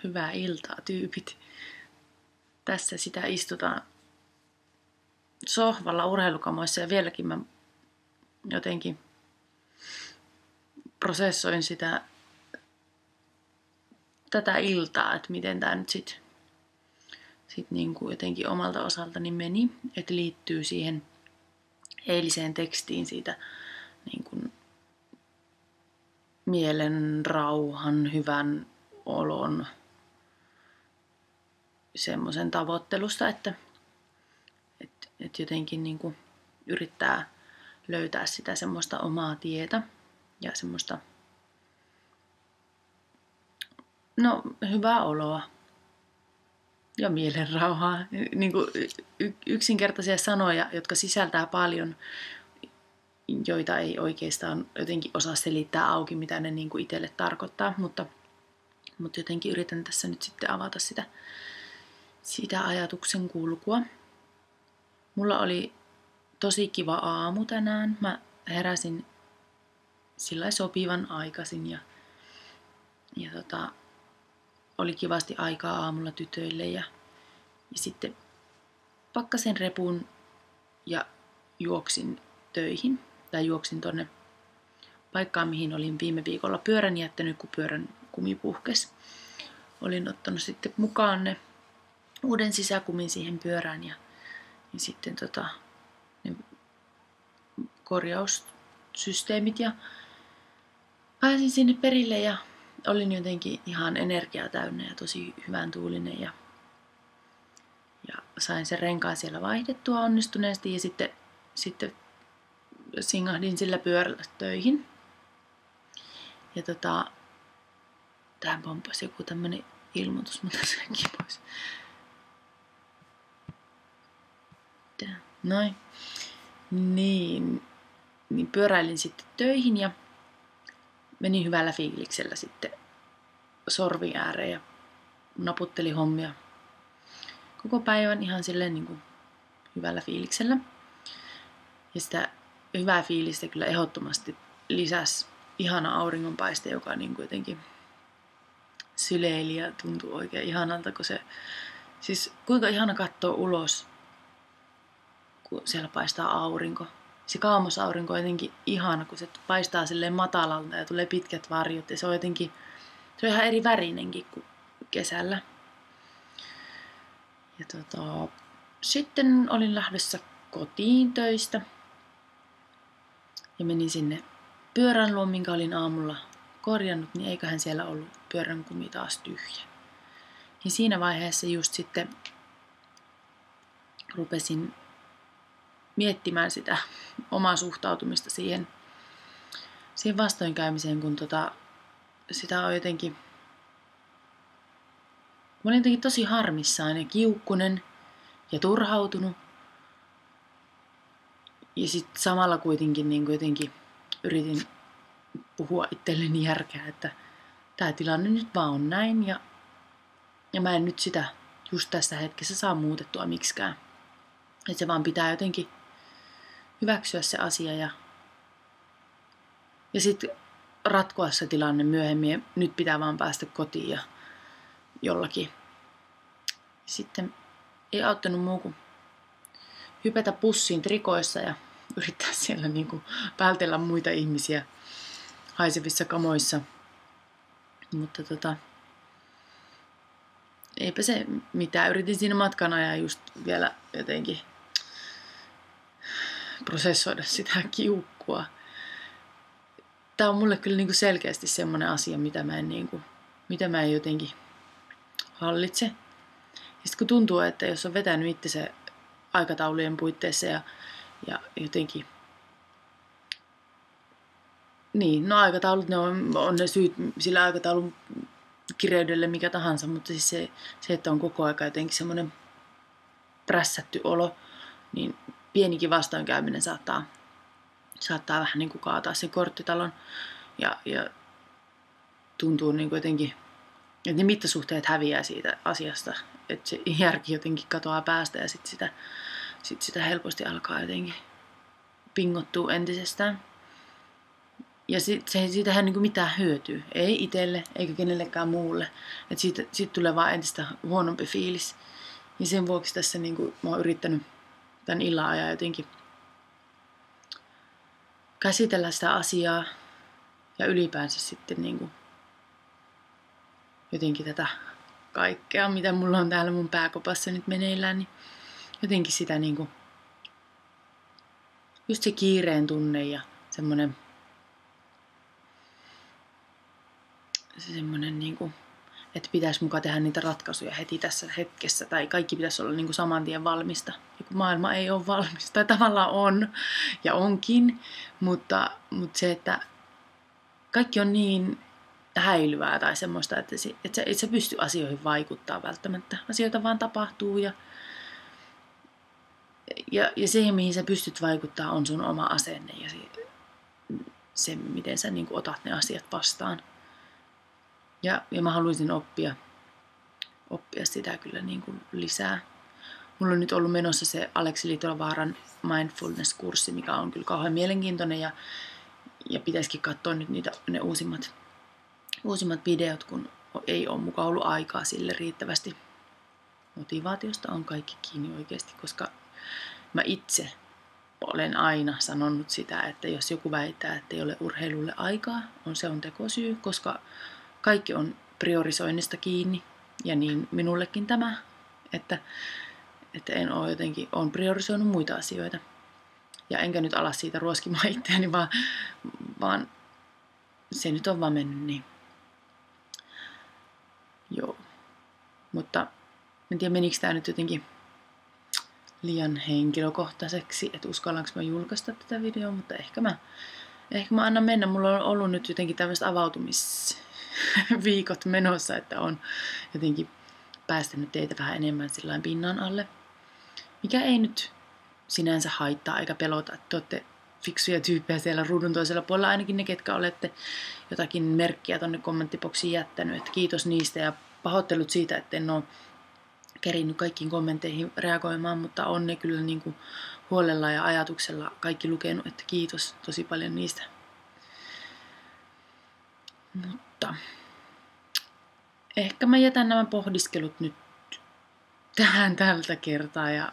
Hyvää iltaa, tyypit. Tässä sitä istutaan sohvalla urheilukamoissa ja vieläkin mä jotenkin prosessoin tätä iltaa, että miten tää nyt sit niin kuin jotenkin omalta osaltani meni, että liittyy siihen eiliseen tekstiin siitä niin kuin mielen rauhan, hyvän olon, semmoisen tavoittelusta, että jotenkin niin kuin yrittää löytää sitä semmoista omaa tietä ja semmoista hyvää oloa ja mielenrauhaa. Niin kuin yksinkertaisia sanoja, jotka sisältää paljon, joita ei oikeastaan jotenkin osaa selittää auki, mitä ne niin kuin itselle tarkoittaa, mutta jotenkin yritän tässä nyt sitten avata sitä ajatuksen kulkua. Mulla oli tosi kiva aamu tänään. Mä heräsin sillä sopivan aikaisin ja oli kivasti aikaa aamulla tytöille ja sitten pakkasin repun ja juoksin töihin. Tai juoksin tonne paikkaan, mihin olin viime viikolla pyörän jättänyt, kun pyörän kumi puhkesi. Olin ottanut sitten mukaan ne uuden sisäkumin siihen pyörään ja sitten ne korjaussysteemit ja pääsin sinne perille ja olin jotenkin ihan energiaa täynnä ja tosi hyvän tuulinen ja sain sen renkaan siellä vaihdettua onnistuneesti ja sitten singahdin sillä pyörällä töihin. Ja tähän pomppasi joku tämmönen ilmoitus, mutta senkin pois. Noin. Niin pyöräilin sitten töihin ja menin hyvällä fiiliksellä sitten sorvin ääreen ja naputtelin hommia koko päivän ihan silleen niin kuin hyvällä fiiliksellä. Ja sitä hyvää fiilistä kyllä ehdottomasti lisäsi ihana auringonpaiste, joka niin kuin jotenkin syleili ja tuntui oikein ihanalta, kun siis kuinka ihana katsoa ulos, kun siellä paistaa aurinko. Se kaamosaurinko on jotenkin ihana, kun se paistaa silleen matalalta ja tulee pitkät varjot ja se on ihan eri värinenkin kuin kesällä. Ja sitten olin lähdössä kotiin töistä ja menin sinne pyörän luo, minkä olin aamulla korjannut, niin eiköhän siellä ollut pyörän kumi taas tyhjä. Ja siinä vaiheessa just sitten rupesin miettimään sitä omaa suhtautumista siihen vastoinkäymiseen, kun sitä on jotenkin, mä olin jotenkin tosi harmissaan ja kiukkunen ja turhautunut. Ja sitten samalla kuitenkin niin jotenkin yritin puhua itselleni järkeä, että tämä tilanne nyt vaan on näin ja mä en nyt sitä just tässä hetkessä saa muutettua miksikään. Että se vaan pitää jotenkin hyväksyä se asia ja sitten ratkoa se tilanne myöhemmin. Ja nyt pitää vaan päästä kotiin ja jollakin. Sitten ei auttanut muu kuin hypätä pussiin trikoissa ja yrittää siellä niinku vältellä muita ihmisiä haisevissa kamoissa. Mutta eipä se mitään. Yritin siinä matkana ja just vielä jotenkin prosessoida sitä kiukkua. Tää on mulle kyllä niinku selkeästi semmoinen asia, mitä mä en jotenkin hallitse. Ja sit kun tuntuu, että jos on vetänyt itse se aikataulujen puitteissa ja jotenkin niin, aikataulut ne on ne syyt sillä aikataulun kireydelle mikä tahansa, mutta siis se että on koko aika jotenkin semmoinen prässätty olo, niin pienikin vastoinkäyminen saattaa vähän niin kuin kaataa sen korttitalon ja tuntuu niin kuin jotenkin, että ne mittasuhteet häviää siitä asiasta, että se järki jotenkin katoaa päästä ja sitten sitä helposti alkaa jotenkin pingottua entisestään. Ja siitähän niin mitään hyötyy. Ei itselle eikä kenellekään muulle. Että siitä tulee vaan entistä huonompi fiilis. Ja sen vuoksi tässä niin kuin, mä oon yrittänyt tämän illan ajan jotenkin käsitellä sitä asiaa. Ja ylipäänsä sitten niin kuin, jotenkin tätä kaikkea, mitä mulla on täällä mun pääkopassa nyt meneillään. Niin jotenkin sitä niin kuin, just se kiireen tunne ja semmoinen niinku, että pitäisi mukaan tehdä niitä ratkaisuja heti tässä hetkessä. Tai kaikki pitäisi olla niinku saman tien valmista. Ja kun maailma ei ole valmista. Tai tavallaan on ja onkin. Mutta se, että kaikki on niin häilyvää tai semmoista, että et sä pysty asioihin vaikuttaa välttämättä. Asioita vaan tapahtuu ja se, mihin sä pystyt vaikuttaa, on sun oma asenne ja se miten sä niinku otat ne asiat vastaan. Ja mä haluaisin oppia sitä kyllä niin kuin lisää. Mulla on nyt ollut menossa se Aleksi Liitolavaaran mindfulness-kurssi, mikä on kyllä kauhean mielenkiintoinen ja pitäisikin katsoa nyt ne uusimmat videot, kun ei ole mukaan ollut aikaa sille riittävästi. Motivaatiosta on kaikki kiinni oikeasti, koska mä itse olen aina sanonut sitä, että jos joku väittää, että ei ole urheilulle aikaa, se on tekosyy, koska kaikki on priorisoinnista kiinni ja niin minullekin tämä, että en ole jotenkin, olen priorisoinut muita asioita. Ja enkä nyt ala siitä ruoskimaan itseäni, vaan se nyt on vaan mennyt niin. Joo. Mutta en tiedä menikö tämä nyt jotenkin liian henkilökohtaiseksi, että uskallanko mä julkaista tätä videoa, mutta ehkä mä annan mennä. Mulla on ollut nyt jotenkin tämmöistä avautumisviikot menossa, että on jotenkin päästänyt teitä vähän enemmän sillain pinnan alle. Mikä ei nyt sinänsä haittaa eikä pelota, että te olette fiksuja tyyppejä siellä ruudun toisella puolella, ainakin ne, ketkä olette jotakin merkkiä tonne kommenttiboksiin jättänyt. Että kiitos niistä ja pahoittelut siitä, että en ole kerinnyt kaikkiin kommentteihin reagoimaan, mutta on ne kyllä niin kuin huolella ja ajatuksella kaikki lukenut, että kiitos tosi paljon niistä. Mutta ehkä mä jätän nämä pohdiskelut nyt tähän tältä kertaa ja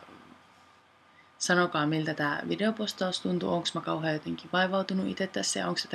sanokaa miltä tämä videopostaus tuntuu, onko mä kauhean jotenkin vaivautunut itse tässä ja onko sitä